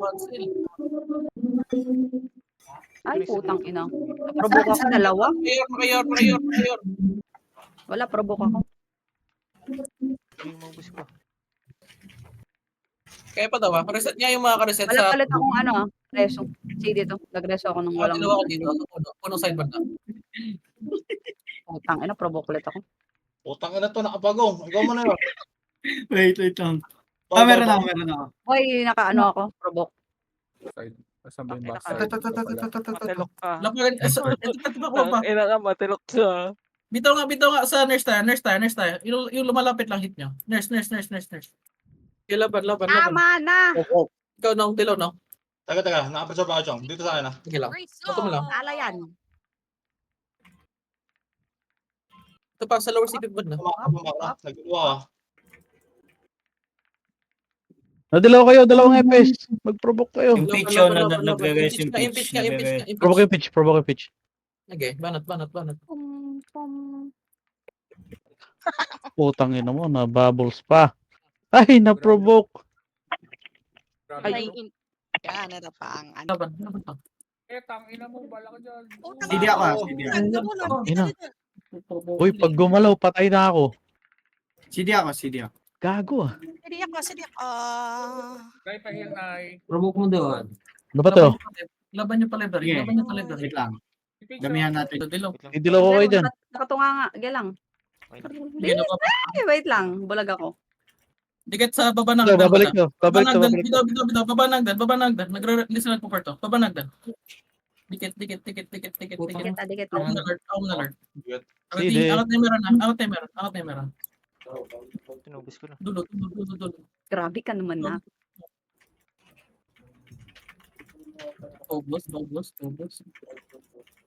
Cancel. Ay, putang ina. Provoke ako dalawa. Mayor. Wala, provoke ako. Hindi maubos ko. Kaya pa daw reset niya yung mga ka-reset Wala sa... palit akong ano reso. CD to. Nagreso ako ng walang... Dalawa ka dito. Puno side banda. Putang ina, provoke ulit ako. Putang ina to, nakapagong. Ikaw mo na yun. Wait lang. Meron ako. Hoy, nakaano ako, provoke. Saan ba yung Ina ka. backside? Matilok ka. Lapagan. Ina ka, matilok ka. Bitaw nga sa nurse tayo. Yung lumalapit lang hit nyo. Nurse. Yung laban. Tama na! Ikaw nung tilaw, no? Taga, nakapreserve ako, Chong. Dito sa akin, ha? Sige lang. Ito mo lang. Ala yan. Ito pa sa lower CP banda. Nagluwa ka. Nadilaw kayo, dalawang EPS. Mag-provoke kayo. Yung pitch yun, nagre-rest yung pitch. Provoke yung pitch. Okay, banat. Pum, pum. Putang ina mo, na-bubbles pa. Ay, na-provoke. Ay, Yan, ito pa ang ano. Laban. Tangina mo, bala ka dyan. CD ako. Ina. Uy, pag gumalaw, patay na ako. CD ako. Gago ah. Sige ako. Kaya pahil ay. Provoke mo doon. Ano ba to? Laban nyo pa library. Wait lang. Damihan natin. Dilaw. Idilaw ko kayo dyan. Nakatunga nga. Gelang. Wait lang. Bulag ako. Dikit sa baba ng Babalik to. Babanagdan. Nagre-release na po to. Babanagdan. Dikit. Dikit Ako na. na alert. Sige. Angat timeran. Tinubos ko na. Dulo. Grabe ka naman na. Obos.